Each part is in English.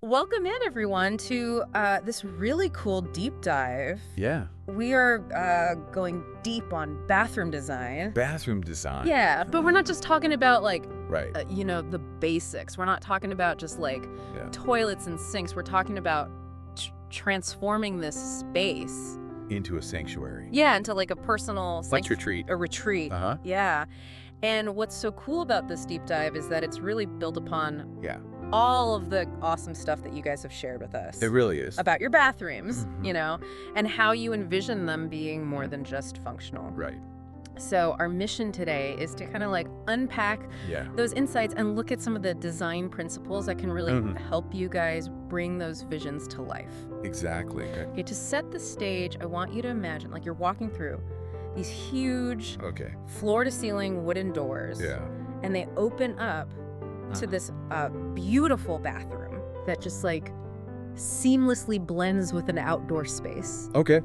Welcome in, everyone, to this really cool deep dive. Yeah. We are going deep on bathroom design. Bathroom design. Yeah, but we're not just talking about, like, Right. the basics. We're not talking about just, like, Yeah. toilets and sinks. We're talking about transforming this space. Into a sanctuary. Yeah, into, like, a personal... Like retreat. A retreat. Uh-huh. Yeah. And what's so cool about this deep dive is that it's really built upon... Yeah. all of the awesome stuff that you guys have shared with us. It really is. About your bathrooms, Mhm. and how you envision them being more than just functional. Right. So our mission today is to kind of like unpack Yeah. those insights and look at some of the design principles that can really Mhm. help you guys bring those visions to life. Exactly. Okay. Okay, to set the stage, I want you to imagine like you're walking through these huge Okay. floor-to-ceiling wooden doors, Yeah. and they open up to this beautiful bathroom that just like seamlessly blends with an outdoor space. Okay.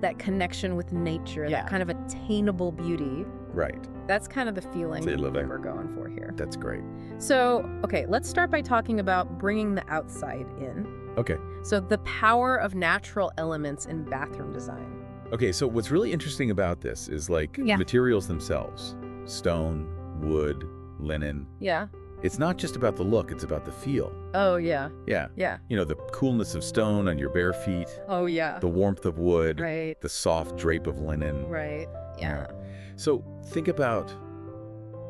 That connection with nature, Yeah. that kind of attainable beauty. Right. That's kind of the feeling Say living. that we're going for here. That's great. So, okay, let's start by talking about bringing the outside in. Okay. So the power of natural elements in bathroom design. Okay, so what's really interesting about this is like Yeah. materials themselves. Stone, wood, linen. Yeah. It's not just about the look, it's about the feel. Oh, yeah. Yeah. Yeah. The coolness of stone on your bare feet, Oh, yeah. the warmth of wood, Right. the soft drape of linen. Right. Yeah. So think about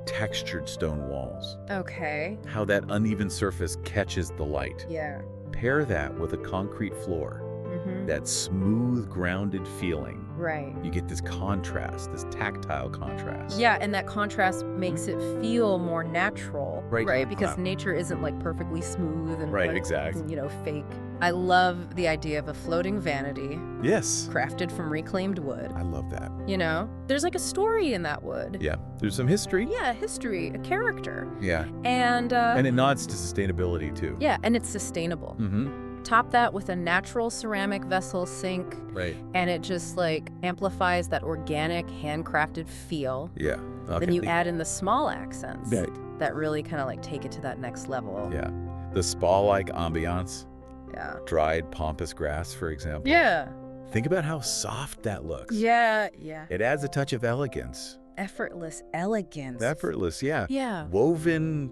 textured stone walls, Okay. how that uneven surface catches the light. Yeah. Pair that with a concrete floor, Mm-hmm. that smooth, grounded feeling. Right. You get this contrast, this tactile contrast. Yeah, and that contrast makes it feel more natural, Right. Because Wow. nature isn't like perfectly smooth and Right, like, exactly. fake. I love the idea of a floating vanity Yes. crafted from reclaimed wood. I love that. There's like a story in that wood. Yeah. There's some history. Yeah, history, a character, Yeah. and And it nods to sustainability too. yeah, and it's sustainable. Mm-hmm. Top that with a natural ceramic vessel sink, Right. and it just like amplifies that organic, handcrafted feel. Yeah. Okay. Then you add in the small accents Right. that really kind of like take it to that next level. Yeah. The spa-like ambiance, Yeah. dried pampas grass, for example. Yeah. Think about how soft that looks. Yeah. Yeah. It adds a touch of elegance. Effortless elegance. Effortless, yeah. Yeah. Woven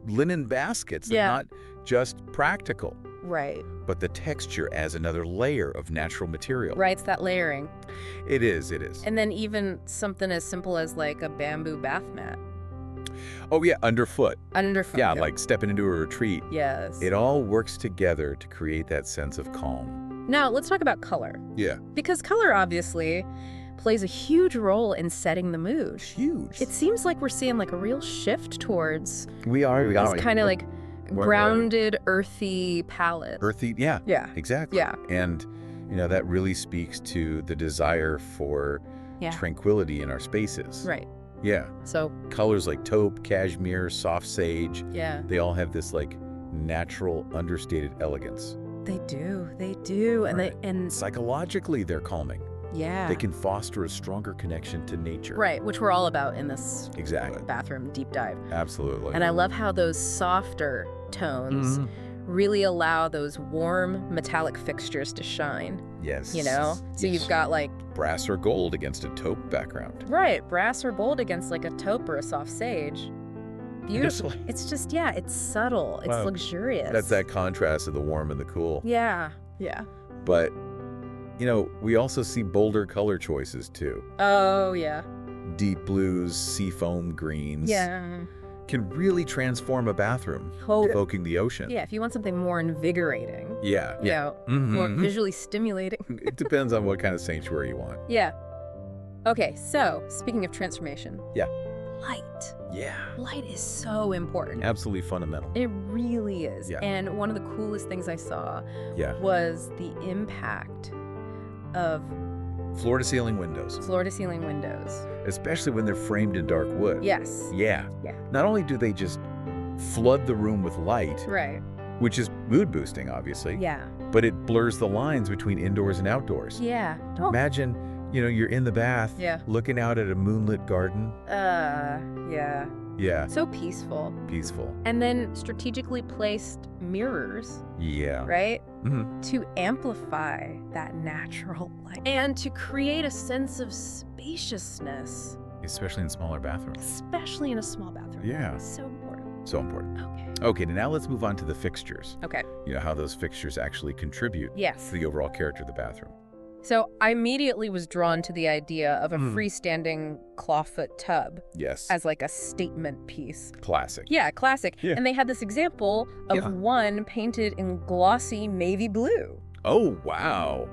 linen baskets. Yeah. Not just practical, Right. but the texture adds another layer of natural material. Right. It's that layering. It is, it is. And then even something as simple as like a bamboo bath mat. Oh, yeah, underfoot. Underfoot. Yeah, like stepping into a retreat. Yes. It all works together to create that sense of calm. Now, let's talk about color. Yeah. Because color obviously plays a huge role in setting the mood. Huge. It seems like we're seeing like a real shift towards We are. this kind of like We're- grounded, earthy palette. Earthy, yeah. Yeah. Exactly. Yeah. And, that really speaks to the desire for Yeah. tranquility in our spaces. Right. Yeah. So, Colors like taupe, cashmere, soft sage, yeah. they all have this like natural, understated elegance. They do. They do. And Right. and Psychologically, they're calming. yeah. They can foster a stronger connection to nature. Right, which we're all about in this Exactly. bathroom deep dive. Absolutely. And I love how those softer tones Mhm. really allow those warm metallic fixtures to shine, Yes. So Yes. you've got like, brass or gold against a taupe background. right, brass or gold against like a taupe or a soft sage. Beautiful. Just like- It's just, yeah, it's subtle. It's Wow. luxurious. That's that contrast of the warm and the cool. Yeah. Yeah. But, we also see bolder color choices too. Oh, yeah. Deep blues, seafoam greens. Yeah. Can really transform a bathroom, Totally. evoking the ocean. Yeah, if you want something more invigorating, Yeah. more Mhm. visually stimulating. It depends on what kind of sanctuary you want. Yeah. Okay, so speaking of transformation. Yeah. Light. Yeah. Light is so important. Absolutely fundamental. It really is. Yeah. And one of the coolest things I saw Yeah. was the impact of Floor-to-ceiling windows, floor-to-ceiling windows. especially when they're framed in dark wood. Yes. Yeah. Yeah. Not only do they just flood the room with light, Right. which is mood boosting, obviously, Yeah. but it blurs the lines between indoors and outdoors. Yeah. Oh. Imagine, you're in the bath, Yeah. looking out at a moonlit garden. Yeah. Yeah. So peaceful. Peaceful. And then strategically placed mirrors, Yeah. right? Mm-hmm. To amplify that natural light and to create a sense of spaciousness. Especially in smaller bathrooms. Especially in a small bathroom. Yeah. So important. So important. Okay. Okay, now let's move on to the fixtures. Okay. You know, how those fixtures actually contribute Yes. to the overall character of the bathroom. So I immediately was drawn to the idea of a freestanding clawfoot tub. Yes. As like a statement piece. Classic. Yeah, classic. Yeah. And they had this example of one painted in glossy navy blue. Oh, wow.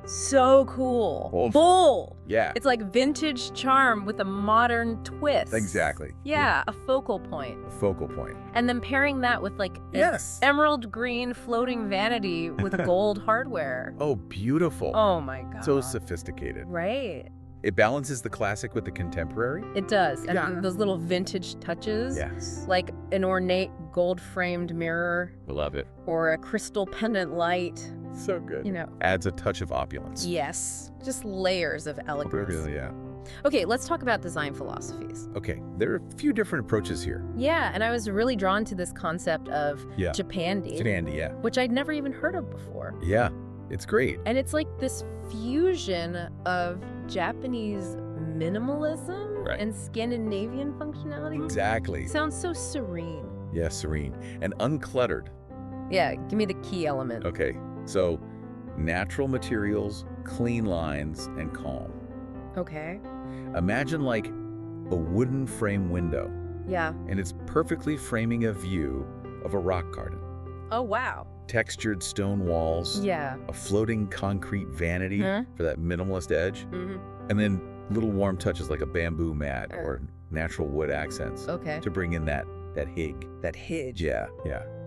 So cool. Bold. Bold. Yeah. It's like vintage charm with a modern twist. Exactly. Yeah, a focal point. A focal point. And then pairing that with like Yes. emerald green floating vanity with gold hardware. Oh, beautiful. Oh my God. So sophisticated. Right. It balances the classic with the contemporary. It does. And Yeah. those little vintage touches. Yes. Like an ornate gold-framed mirror We love it. or a crystal pendant light. So good. You know. Adds a touch of opulence. Yes. Just layers of elegance. Really, yeah. Okay, let's talk about design philosophies. Okay, there are a few different approaches here. Yeah, and I was really drawn to this concept of Japandi, Japandi, yeah. which I'd never even heard of before. Yeah, it's great. And it's like this fusion of Japanese minimalism and Scandinavian functionality. Exactly. Sounds so serene. Yeah, serene and uncluttered. Yeah, give me the key element. Okay, so natural materials, clean lines, and calm. Okay. Imagine like a wooden frame window, Yeah. and it's perfectly framing a view of a rock garden. Oh, wow. Textured stone walls, Yeah. a floating concrete vanity for that minimalist edge, and then little warm touches like a bamboo mat or natural wood accents to bring in that hig. That hidge. Yeah.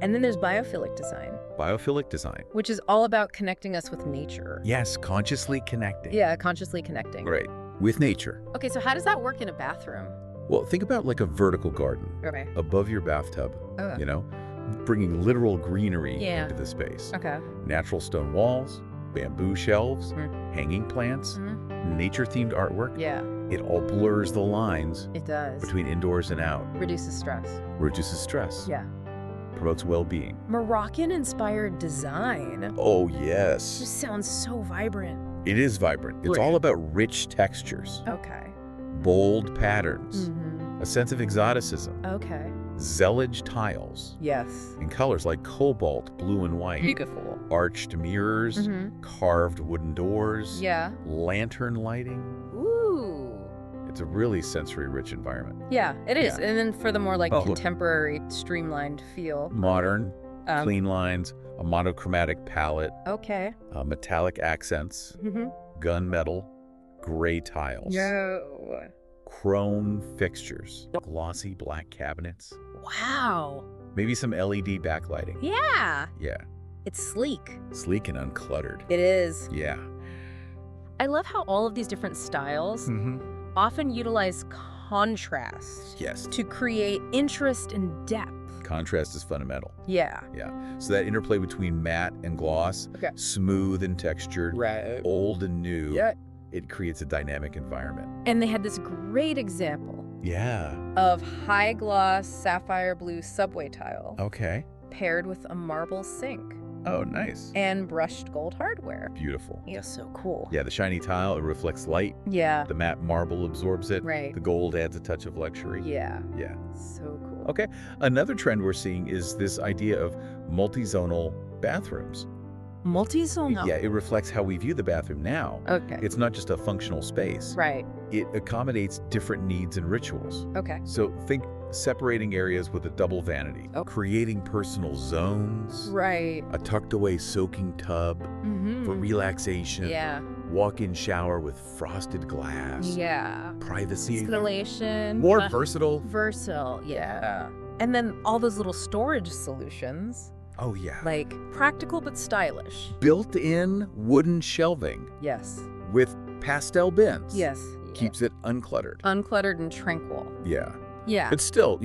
And then there's biophilic design, Biophilic design. which is all about connecting us with nature. Yes, consciously connecting. Yeah, consciously connecting. Right. With nature. Okay, so how does that work in a bathroom? Well, think about like a vertical garden Okay. above your bathtub, Oh. you know, bringing literal greenery Yeah. into the space. Okay. Natural stone walls, bamboo shelves, hanging plants, nature-themed artwork. Yeah, It all blurs the lines it does. between indoors and out, Reduces stress. reduces stress, Yeah. promotes well-being. Moroccan-inspired design. Oh, yes. Just sounds so vibrant. It is vibrant. It's all about rich textures, Okay. bold patterns, a sense of exoticism, Okay. zealage tiles, Yes. in colors like cobalt, blue, and white, Beautiful. arched mirrors, carved wooden doors, Yeah. lantern lighting. Ooh. It's a really sensory-rich environment. Yeah, it is. Yeah. And then for the more like Oh. contemporary, streamlined feel. Modern, Um, clean lines, a monochromatic palette, Okay. metallic accents, gunmetal, gray tiles, No. chrome fixtures, glossy black cabinets, Wow. maybe some LED backlighting. Yeah. Yeah, It's sleek. sleek and uncluttered. It is. Yeah. I love how all of these different styles often utilize contrast Yes. to create interest and depth. Contrast is fundamental. Yeah. Yeah. So that interplay between matte and gloss, smooth and textured, Right. old and new, Yeah. it creates a dynamic environment. And they had this great example Yeah. of high gloss sapphire blue subway tile Okay. paired with a marble sink Oh, nice. and brushed gold hardware. Beautiful. Yeah, so cool. Yeah, the shiny tile, it reflects light. Yeah. The matte marble absorbs it. Right. The gold adds a touch of luxury. Yeah. Yeah. So cool. Okay. Another trend we're seeing is this idea of multi-zonal bathrooms. Multi-zonal. Yeah, it reflects how we view the bathroom now. Okay. It's not just a functional space. Right. It accommodates different needs and rituals. Okay. So think separating areas with a double vanity, creating personal zones, Right. a tucked away soaking tub for relaxation, Yeah. walk-in shower with frosted glass, Yeah. privacy, Installation. more versatile. Versatile. Yeah. And then all those little storage solutions, Oh yeah. like practical but stylish. Built-in wooden shelving Yes. with pastel bins. Yes. Keeps it uncluttered. Uncluttered and tranquil. Yeah. Yeah. It's still,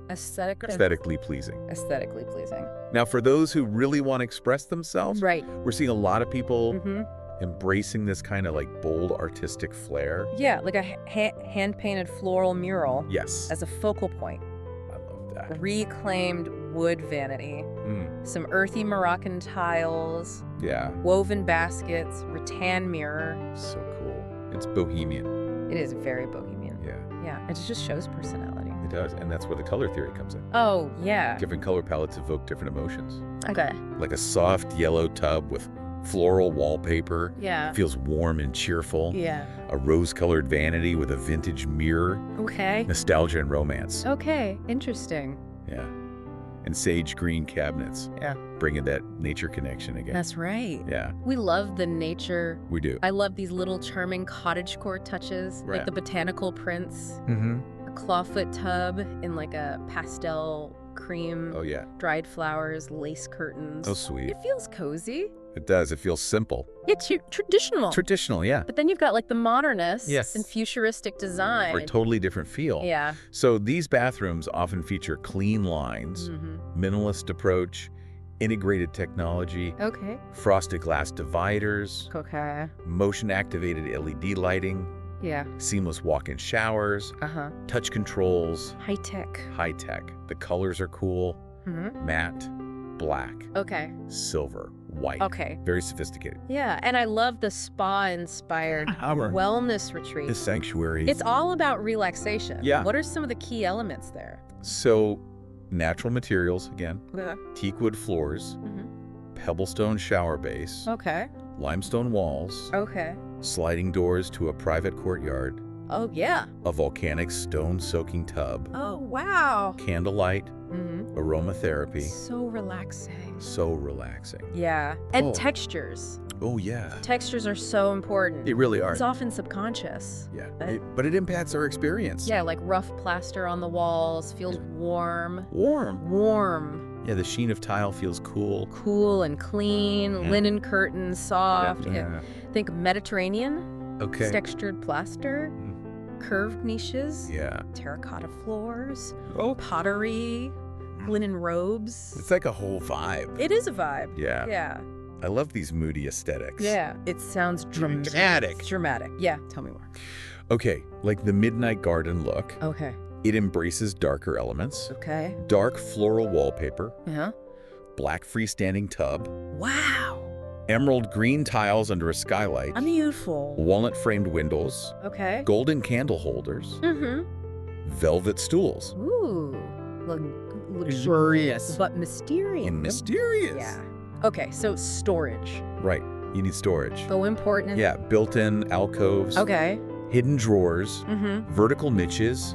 Aesthetically pleasing. pleasing. Now, for those who really want to express themselves, Right. we're seeing a lot of people embracing this kind of like bold artistic flair. Yeah, like a hand-painted floral mural. Yes. As a focal point. I love that. Reclaimed wood vanity. Some earthy Moroccan tiles. Yeah. Woven baskets, rattan mirror. So cool. It's bohemian. It is very bohemian. Yeah. Yeah, it just shows personality. It does, and that's where the color theory comes in. Oh, yeah. Different color palettes evoke different emotions. Okay. Like a soft yellow tub with floral wallpaper. Yeah. Feels warm and cheerful. Yeah. A rose-colored vanity with a vintage mirror. Okay. Nostalgia and romance. Okay, interesting. Yeah. And sage green cabinets. Yeah. Bringing that nature connection again. That's right. Yeah. We love the nature. We do. I love these little charming cottagecore touches, Right. like the botanical prints, Mm-hmm. a clawfoot tub in like a pastel cream, Oh, yeah. dried flowers, lace curtains. Oh, sweet. It feels cozy. It does. It feels simple. It's traditional. Traditional, yeah. But then you've got like the modernist Yes. and futuristic design. For a totally different feel. Yeah. So these bathrooms often feature clean lines, minimalist approach, integrated technology, Okay. frosted glass dividers, Okay. motion-activated LED lighting, Yeah. seamless walk-in showers, Uh-huh. touch controls, High tech. high-tech. The colors are cool, matte, black, Okay. silver, white. Okay. Very sophisticated. Yeah, and I love the spa-inspired wellness retreat. The sanctuary. It's all about relaxation. Yeah. What are some of the key elements there? So, natural materials, again, Okay. teakwood floors, pebblestone shower base, Okay. limestone walls, Okay. sliding doors to a private courtyard, Oh, yeah. a volcanic stone-soaking tub, Oh, wow. candlelight, aromatherapy. So relaxing. So relaxing. Yeah. And Oh. textures. Oh, yeah. Textures are so important. They really are. It's often subconscious. Yeah. Right? But it impacts our experience. Yeah, like rough plaster on the walls feels warm. Warm. Warm. Yeah, the sheen of tile feels cool. Cool and clean. Yeah. Linen curtains, soft. Yeah. Think Mediterranean. Okay. Textured plaster. Curved niches. Yeah. Terracotta floors. Oh. Pottery. Linen robes. It's like a whole vibe. It is a vibe. Yeah. Yeah. I love these moody aesthetics. Yeah. It sounds Dramatic. Dramatic. Yeah. Tell me more. Okay, like the midnight garden look. Okay. It embraces darker elements. Okay. Dark floral wallpaper. Uh-huh. Black freestanding tub. Wow. Emerald green tiles under a skylight. Beautiful. Walnut framed windows. Okay. Golden candle holders. Velvet stools. Ooh. Luxurious. But mysterious. And mysterious. Yeah. Okay, so storage. Right. You need storage. So important. Yeah, built-in alcoves. Okay. Hidden drawers. Vertical niches.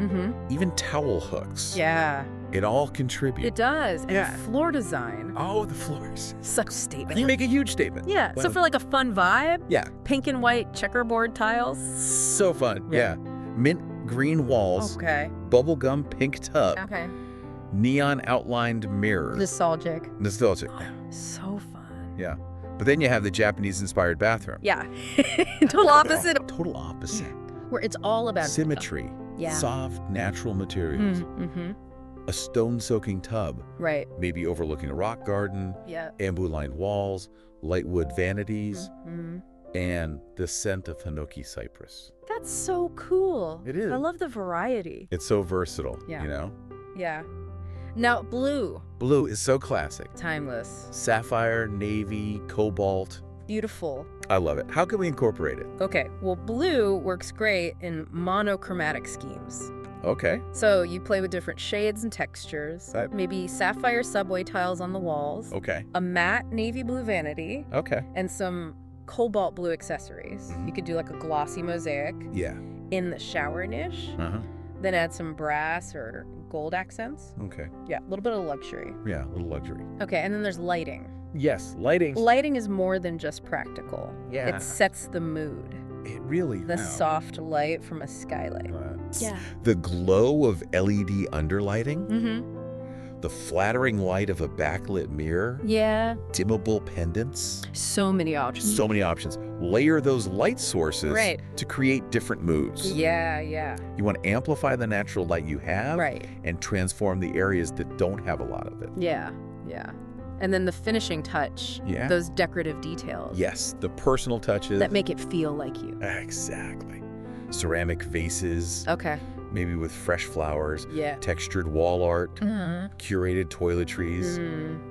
Even towel hooks. Yeah. It all contributes. It does. Yeah. And floor design. Oh, the floors. Such a statement. You make a huge statement. Yeah. So Well, for like a fun vibe, yeah. pink and white checkerboard tiles. So fun. Yeah. Yeah. Mint green walls. Okay. Bubblegum pink tub. Okay. Neon outlined mirror. Nostalgic. Nostalgic. So fun. Yeah. But then you have the Japanese-inspired bathroom. Yeah. Total opposite. Total opposite. Where it's all about Symmetry. Yeah. Soft, natural materials. A stone-soaking tub. Right. Maybe overlooking a rock garden. Yeah. Bamboo-lined walls. Light wood vanities. And the scent of Hinoki cypress. That's so cool. It is. I love the variety. It's so versatile, Yeah. you know? Yeah. Now, blue. Blue is so classic. Timeless. Sapphire, navy, cobalt. Beautiful. I love it. How can we incorporate it? Okay, well, blue works great in monochromatic schemes. Okay. So you play with different shades and textures. Right. Maybe sapphire subway tiles on the walls. Okay. A matte navy blue vanity. Okay. And some cobalt blue accessories. You could do like a glossy mosaic Yeah. in the shower niche. Uh-huh. Then add some brass or gold accents. Okay. Yeah, a little bit of luxury. Yeah, a little luxury. Okay, and then there's lighting. Yes, lighting. Lighting is more than just practical. Yeah. It sets the mood. It really The soft light from a skylight. Yeah. The glow of LED underlighting. Mm-hmm. The flattering light of a backlit mirror. Yeah. Dimmable pendants. So many options. So many options. Layer those light sources Right. to create different moods. Yeah, yeah. You want to amplify the natural light you have Right. and transform the areas that don't have a lot of it. Yeah, yeah. And then the finishing touch, those decorative details. Yes, the personal touches. That make it feel like you. Exactly. Ceramic vases. Okay. Maybe with fresh flowers. Yeah. Textured wall art. Curated toiletries.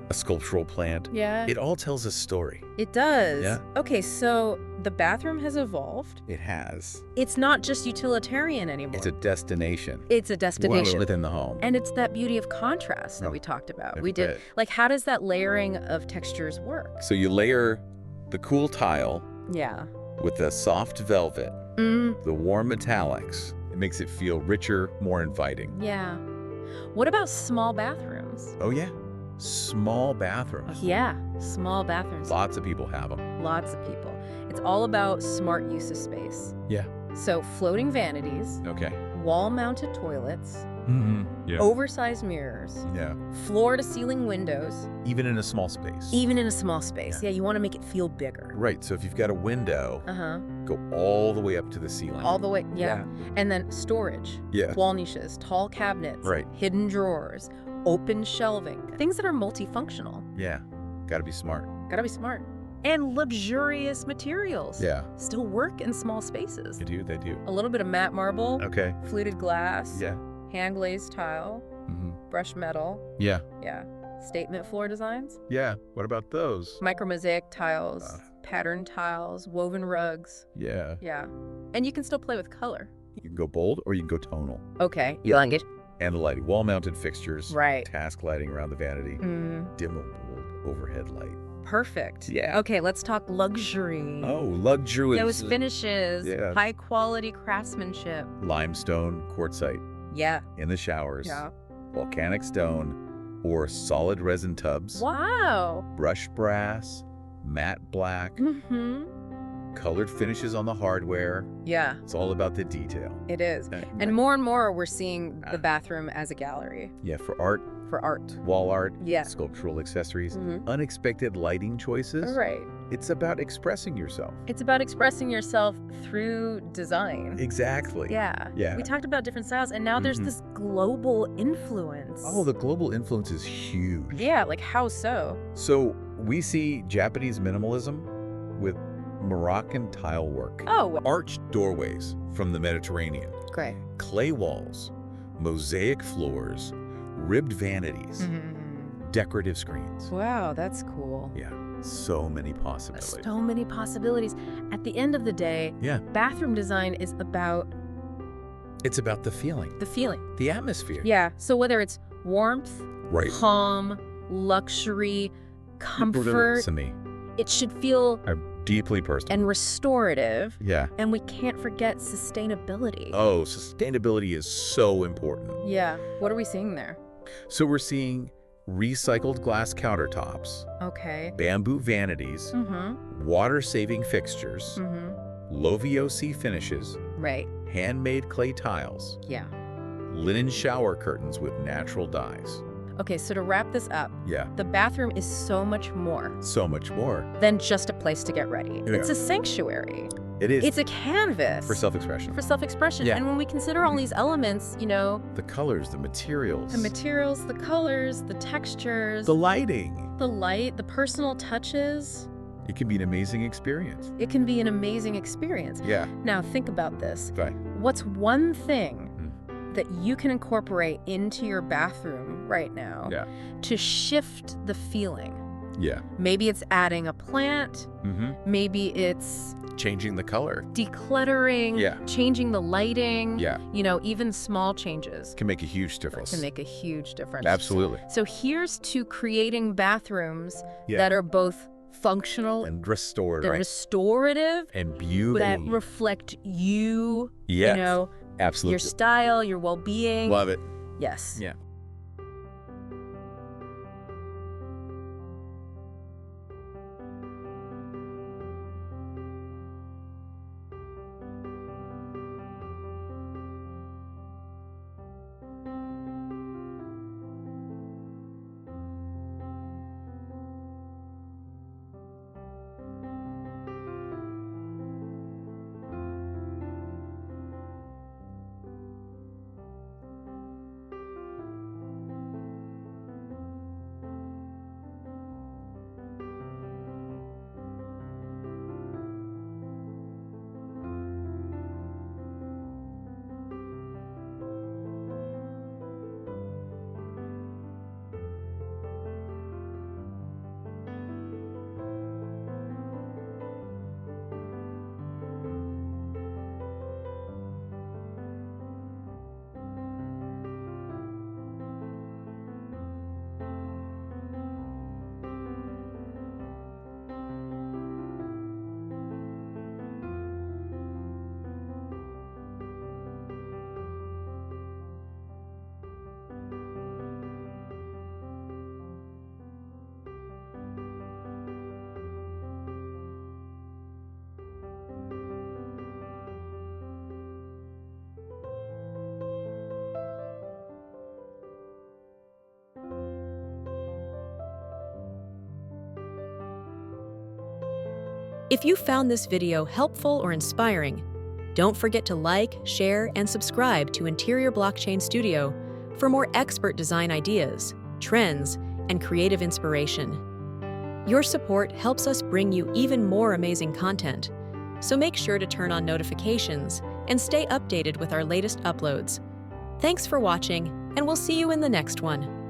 A sculptural plant. Yeah. It all tells a story. It does. Yeah. Okay, so the bathroom has evolved. It has. It's not just utilitarian anymore. It's a destination. It's a destination. Within the home. And it's that beauty of contrast that we talked about. We did. Like, how does that layering of textures work? So you layer the cool tile. Yeah. With the soft velvet. The warm metallics. It makes it feel richer, more inviting. Yeah. What about small bathrooms? Oh, yeah. Small bathrooms. Yeah, small bathrooms. Lots of people have them. Lots of people. It's all about smart use of space. Yeah. So floating vanities. Okay. Wall-mounted toilets. Yeah. Oversized mirrors. Yeah. Floor-to-ceiling windows. Even in a small space. Even in a small space. Yeah, you want to make it feel bigger. Right. So if you've got a window, go all the way up to the ceiling. All the way, yeah. And then storage. Yeah. Wall niches, tall cabinets. Right. Hidden drawers, open shelving. Things that are multifunctional. Yeah. Gotta be smart. Gotta be smart. And luxurious materials. Yeah. Still work in small spaces. They do. A little bit of matte marble. Okay. Fluted glass. Yeah. Hand glazed tile. Brushed metal. Yeah. Yeah. Statement floor designs. Yeah. What about those? Micromosaic tiles. Pattern tiles. Woven rugs. Yeah. Yeah. And you can still play with color. You can go bold or you can go tonal. Okay. You like it? And the lighting. Wall-mounted fixtures. Right. Task lighting around the vanity. Dimmable overhead light. Perfect. Yeah. Okay, let's talk luxury. Oh, luxury. Those finishes. Yeah. High quality craftsmanship. Limestone quartzite. Yeah. In the showers. Yeah. Volcanic stone or solid resin tubs. Wow. Brush brass. Matte black. Colored finishes on the hardware. Yeah. It's all about the detail. It is. And more we're seeing the bathroom as a gallery. Yeah, for art. For art. Wall art. Yeah. Sculptural accessories. Unexpected lighting choices. Right. It's about expressing yourself. It's about expressing yourself through design. Exactly. Yeah. Yeah. We talked about different styles, and now there's this global influence. Oh, the global influence is huge. Yeah, like how so? So we see Japanese minimalism with Moroccan tile work. Oh. Arched doorways from the Mediterranean. Great. Clay walls, mosaic floors, ribbed vanities, decorative screens. Wow, that's cool. Yeah, so many possibilities. So many possibilities. At the end of the day, bathroom design is about... It's about the feeling. The feeling. The atmosphere. Yeah, so whether it's warmth, right, calm, luxury, comfort, to me, it should feel... deeply personal. And restorative. Yeah. And we can't forget sustainability. Oh, sustainability is so important. Yeah. What are we seeing there? So we're seeing recycled glass countertops. Okay. Bamboo vanities. Water-saving fixtures. Low VOC finishes. Right. Handmade clay tiles. Yeah. Linen shower curtains with natural dyes. Okay, so to wrap this up, the bathroom is so much more. So much more. Than just a place to get ready. Yeah. It's a sanctuary. It is. It's a canvas. For self-expression. For self-expression. Yeah. And when we consider all these elements, you know... The colors, the materials. The materials, the colors, the textures. The lighting. The light, the personal touches. It can be an amazing experience. It can be an amazing experience. Yeah. Now, think about this. Right. What's one thing that you can incorporate into your bathroom right now to shift the feeling? Yeah. Maybe it's adding a plant. Maybe it's changing the color. Decluttering. Yeah. Changing the lighting. Yeah. You know, even small changes can make a huge difference. Can make a huge difference. Absolutely. So here's to creating bathrooms that are both functional and restorative. Restorative. And beautiful. That reflect you. Yes. You know. Absolutely. Your style, your well-being. Love it. Yes. Yeah. If you found this video helpful or inspiring, don't forget to like, share, and subscribe to Interior Blockchain Studio for more expert design ideas, trends, and creative inspiration. Your support helps us bring you even more amazing content, so make sure to turn on notifications and stay updated with our latest uploads. Thanks for watching, and we'll see you in the next one.